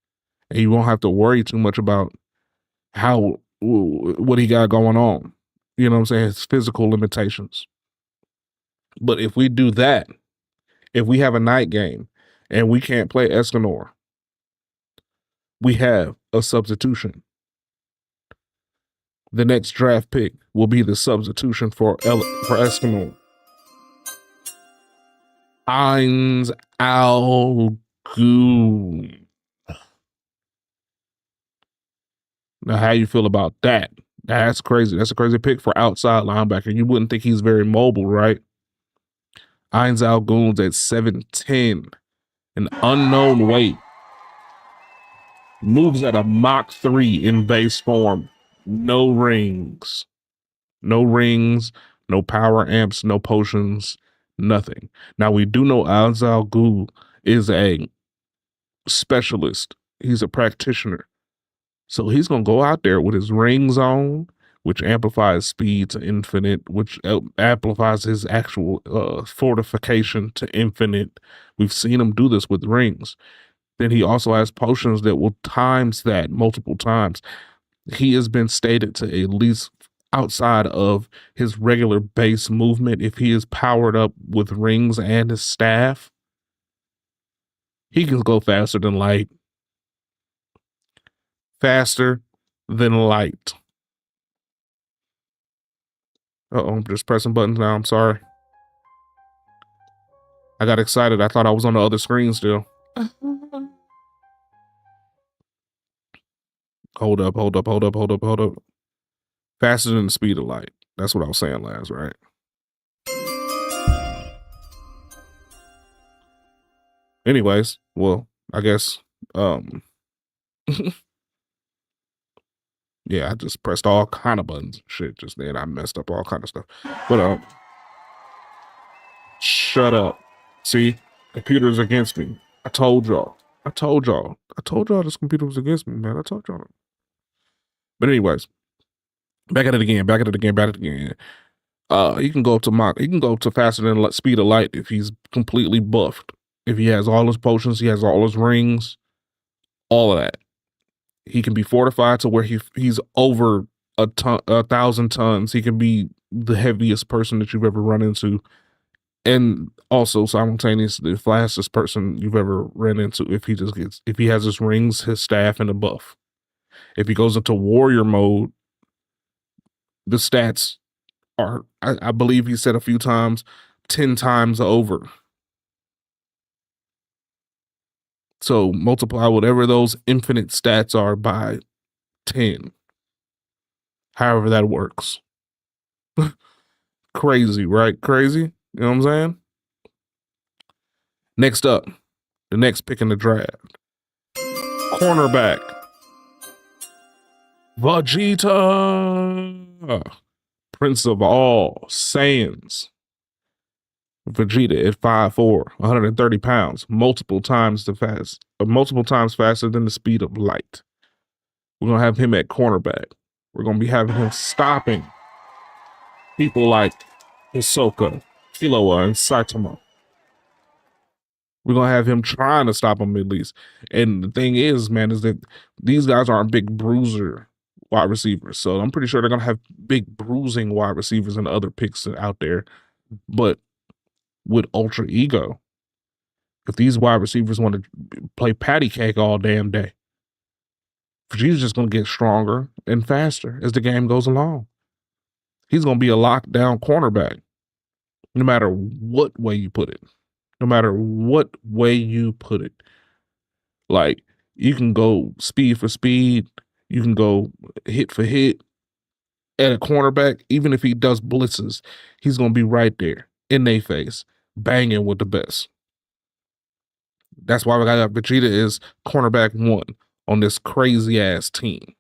and you won't have to worry too much about what he got going on. You know what I'm saying? His physical limitations. But if we do that, if we have a night game and we can't play Escanor, we have a substitution. The next draft pick will be the substitution for Escanor. Al Goon. Now, how you feel about that? That's crazy. That's a crazy pick for outside linebacker. You wouldn't think he's very mobile, right? Al Goon's at 7'10", an unknown weight. Moves at a Mach 3 in base form. No rings. No rings, no power amps, no potions, nothing. Now, we do know Al Goon is a specialist. He's a practitioner. So he's going to go out there with his rings on, which amplifies speed to infinite, which amplifies his actual fortification to infinite. We've seen him do this with rings. Then he also has potions that will times that multiple times. He has been stated to at least outside of his regular base movement, if he is powered up with rings and his staff, he can go faster than light. Faster than light. I'm just pressing buttons now. I'm sorry. I got excited. I thought I was on the other screen still. Hold up. Faster than the speed of light. That's what I was saying last, right? Anyways, well, I guess, yeah, I just pressed all kind of buttons and shit just then. I messed up all kind of stuff. But, shut up. See, computer's against me. I told y'all this computer was against me, man. I told y'all. But anyways, Back at it again. Back at it again. Back at it again. He can go up to Mach. He can go up to faster than speed of light if he's completely buffed. If he has all his potions, he has all his rings, all of that. He can be fortified to where he's over 1,000 tons. He can be the heaviest person that you've ever run into, and also simultaneously the fastest person you've ever ran into. If he has his rings, his staff, and a buff. If he goes into warrior mode, the stats are, I believe he said a few times, 10 times over. So multiply whatever those infinite stats are by 10. However that works. Crazy, right? Crazy. You know what I'm saying? Next up, the next pick in the draft. Cornerback. Vegeta. Prince of all Saiyans. Vegeta at 5'4", 130 pounds, multiple times faster than the speed of light. We're gonna have him at cornerback. We're gonna be having him stopping people like Hisoka, Killua, and Saitama. We're gonna have him trying to stop him at least. And the thing is, man, is that these guys aren't big bruiser wide receivers. So I'm pretty sure they're gonna have big bruising wide receivers and other picks out there. But with Ultra Ego, if these wide receivers want to play patty cake all damn day, Vegeta's just going to get stronger and faster as the game goes along. He's going to be a lockdown cornerback, no matter what way you put it. No matter what way you put it. Like, you can go speed for speed. You can go hit for hit. At a cornerback, even if he does blitzes, he's going to be right there in their face, banging with the best. That's why we got Vegeta is cornerback 1 on this crazy ass team.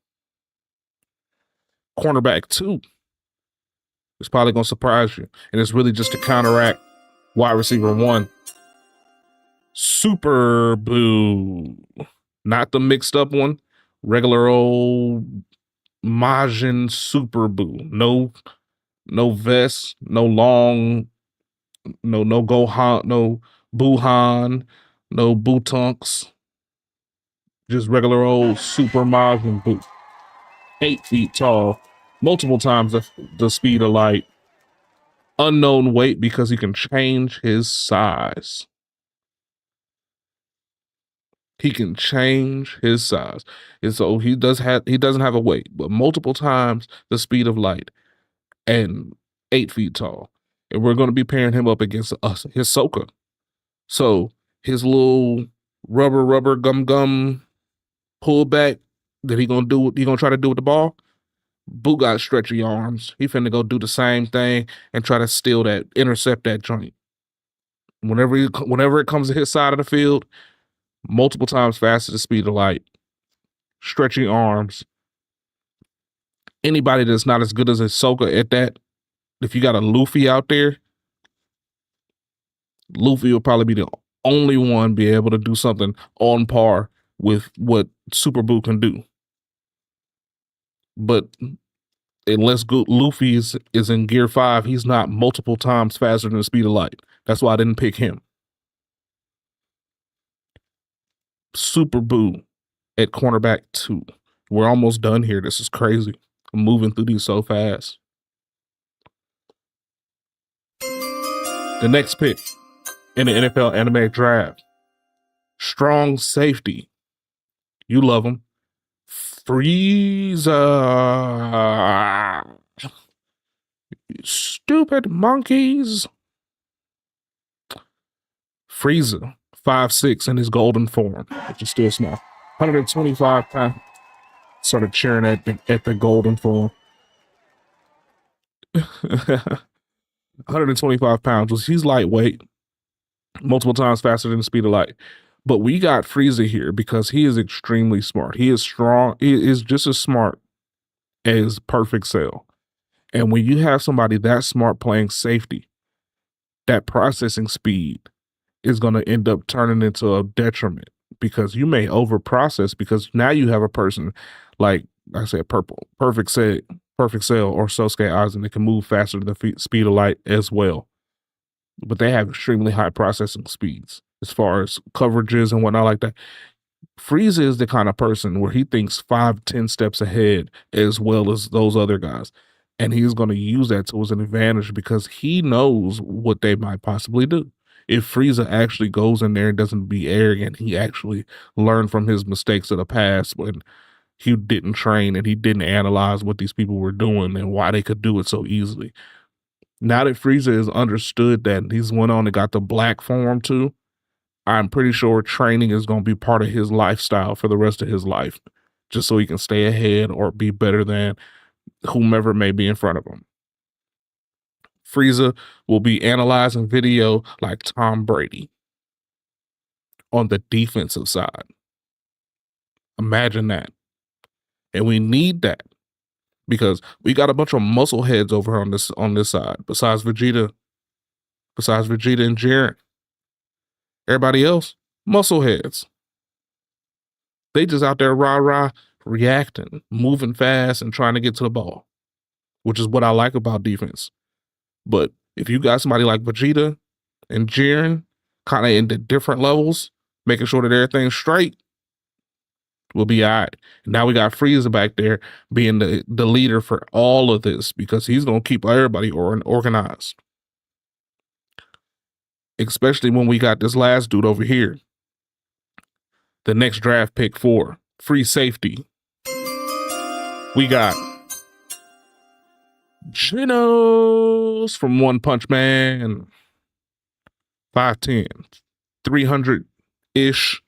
Cornerback 2 is probably going to surprise you. And it's really just to counteract wide receiver 1. Super Boo. Not the mixed up one. Regular old Majin Super Boo. No vest, no long, no Gohan, no Buhan, no Bootunks. Just regular old Super Majin Boo. 8 feet tall, multiple times the speed of light. Unknown weight because he can change his size. He can change his size. And so he doesn't have a weight, but multiple times the speed of light and 8 feet tall. And we're going to be pairing him up against Hisoka. So his little rubber gum pullback that he gonna try to do with the ball. Boo got stretchy arms. He finna go do the same thing and try to intercept that joint. Whenever it comes to his side of the field, multiple times faster than the speed of light. Stretchy arms. Anybody that's not as good as Hisoka at that, if you got a Luffy out there, Luffy will probably be the only one be able to do something on par with what Super Boo can do. But unless Luffy is in Gear 5, he's not multiple times faster than the speed of light. That's why I didn't pick him. Super Boo at cornerback 2. We're almost done here. This is crazy. I'm moving through these so fast. The next pick in the NFL anime draft. Strong safety. You love him. Frieza. Stupid monkeys. Frieza, 5'6" in his golden form, which is still small. 125 pounds. Started cheering at the golden form. 125 pounds. He's lightweight, multiple times faster than the speed of light. But we got Frieza here because he is extremely smart. He is strong. He is just as smart as Perfect Cell. And when you have somebody that smart playing safety, that processing speed is going to end up turning into a detriment because you may overprocess because now you have a person like I said, Perfect Perfect Cell or Sosuke Aizen that can move faster than the speed of light as well. But they have extremely high processing speeds as far as coverages and whatnot like that. Frieza is the kind of person where he thinks 5-10 steps ahead as well as those other guys. And he's going to use that to his advantage because he knows what they might possibly do. If Frieza actually goes in there and doesn't be arrogant, he actually learned from his mistakes of the past when he didn't train and he didn't analyze what these people were doing and why they could do it so easily. Now that Frieza has understood that, he's went on and got the black form too. I'm pretty sure training is going to be part of his lifestyle for the rest of his life, just so he can stay ahead or be better than whomever may be in front of him. Frieza will be analyzing video like Tom Brady on the defensive side. Imagine that. And we need that because we got a bunch of muscle heads over on this side. Besides Vegeta and Jiren, everybody else muscle heads. They just out there rah reacting, moving fast, and trying to get to the ball, which is what I like about defense. But if you got somebody like Vegeta and Jiren, kind of into different levels, making sure that everything's straight, we'll be all right. Now we got Frieza back there being the leader for all of this because he's going to keep everybody organized. Especially when we got this last dude over here. The next draft pick for free safety. We got Genos from One Punch Man. 5'10", 300-ish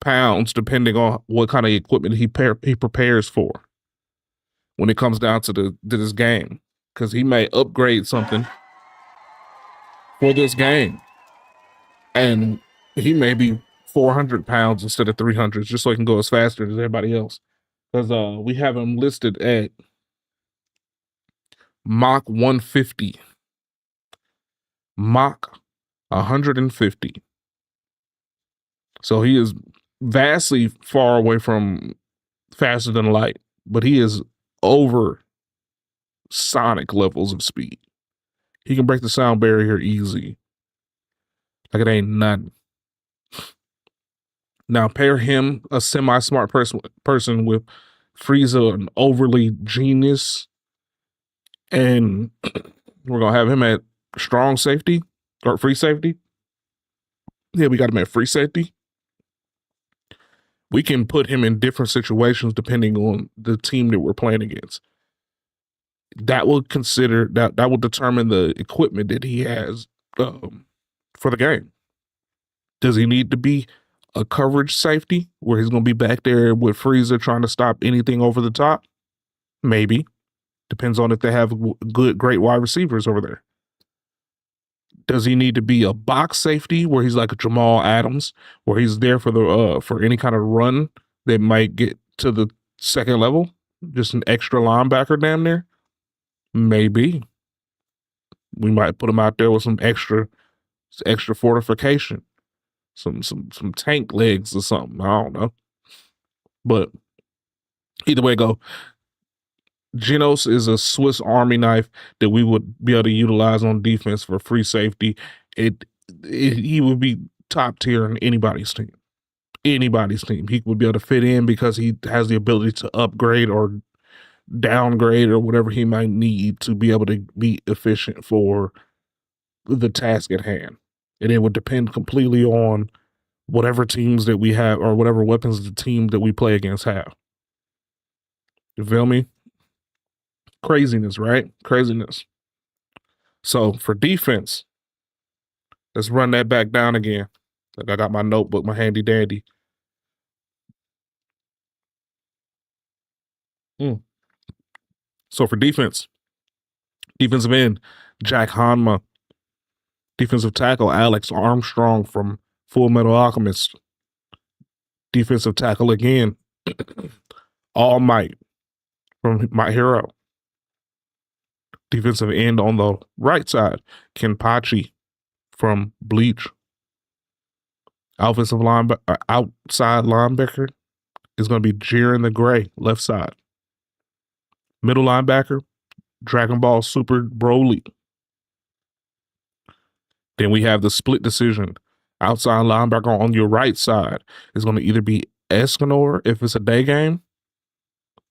pounds, depending on what kind of equipment he prepares for when it comes down to this game, because he may upgrade something for this game, and he may be 400 pounds instead of 300, just so he can go as faster as everybody else. Because we have him listed at Mach 150, Mach 150. So he is vastly far away from faster than light, but he is over sonic levels of speed. He can break the sound barrier easy. Like it ain't nothing. Now pair him, a semi-smart person with Frieza, an overly genius, and we're gonna have him at strong safety or free safety. Yeah, we got him at free safety. We can put him in different situations depending on the team that we're playing against. That will determine the equipment that he has for the game. Does he need to be a coverage safety where he's going to be back there with Frieza trying to stop anything over the top? Maybe. Depends on if they have great wide receivers over there. Does he need to be a box safety where he's like a Jamal Adams, where he's there for any kind of run that might get to the second level? Just an extra linebacker down there? Maybe. We might put him out there with some extra fortification. Some tank legs or something. I don't know. But either way go, Genos is a Swiss Army knife that we would be able to utilize on defense for free safety. He would be top tier in anybody's team. Anybody's team. He would be able to fit in because he has the ability to upgrade or downgrade or whatever he might need to be able to be efficient for the task at hand. And it would depend completely on whatever teams that we have or whatever weapons the team that we play against have. You feel me? Craziness, right? Craziness. So for defense, let's run that back down again. Like I got my notebook, my handy dandy. So for defense, defensive end, Jack Hanma. Defensive tackle, Alex Armstrong from Full Metal Alchemist. Defensive tackle again, All Might from My Hero. Defensive end on the right side, Kenpachi from Bleach. Outside linebacker is going to be Jiren the Gray, left side. Middle linebacker, Dragon Ball Super Broly. Then we have the split decision. Outside linebacker on your right side is going to either be Escanor if it's a day game.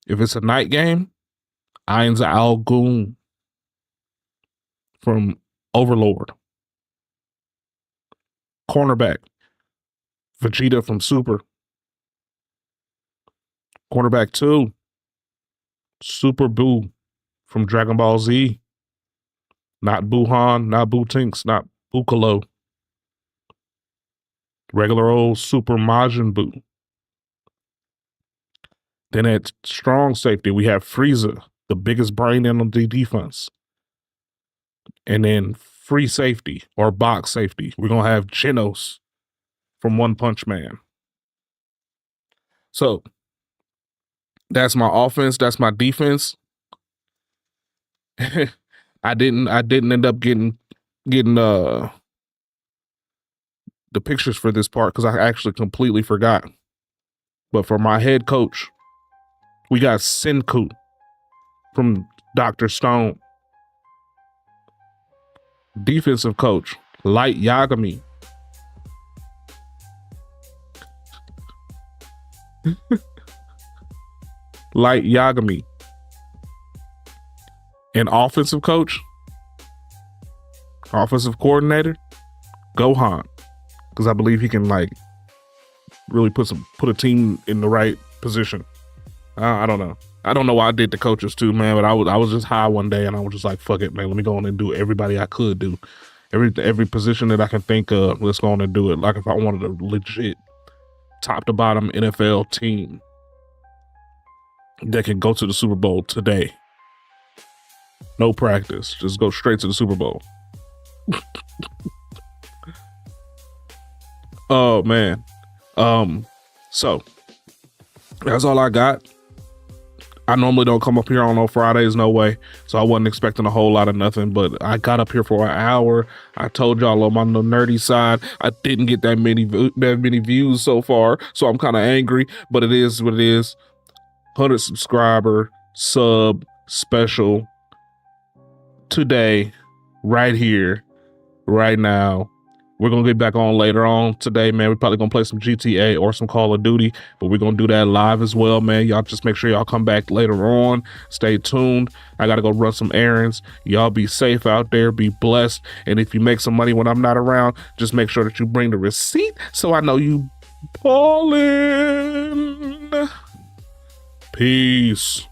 If it's a night game, Ainz Al Goon from Overlord. Cornerback, Vegeta from Super. Cornerback 2, Super Boo from Dragon Ball Z. Not Buhan, not Bootinks, not Bukalo. Regular old Super Majin Buu. Then at strong safety, we have Frieza, the biggest brain in the defense. And then free safety or box safety, we're going to have Genos from One Punch Man. So that's my offense. That's my defense. I didn't end up getting the pictures for this part because I actually completely forgot. But for my head coach, we got Senku from Dr. Stone. Defensive coach, Light Yagami. Light Yagami. And offensive coach, offensive coordinator, Gohan. Because I believe he can like really put a team in the right position. I don't know. I don't know why I did the coaches too, man, but I was just high one day and I was just like, fuck it, man. Let me go on and do everybody I could do. Every position that I can think of, let's go on and do it. Like if I wanted a legit top to bottom NFL team that can go to the Super Bowl today. No practice. Just go straight to the Super Bowl. Oh man. So that's all I got. I normally don't come up here on no Fridays, no way. So I wasn't expecting a whole lot of nothing, but I got up here for an hour. I told y'all on my nerdy side, I didn't get that many views so far. So I'm kind of angry, but it is what it is. 100 subscriber sub special today, right here, right now. We're going to get back on later on today, man. We're probably going to play some GTA or some Call of Duty, but we're going to do that live as well, man. Y'all just make sure y'all come back later on. Stay tuned. I got to go run some errands. Y'all be safe out there. Be blessed. And if you make some money when I'm not around, just make sure that you bring the receipt so I know you ballin'. Peace.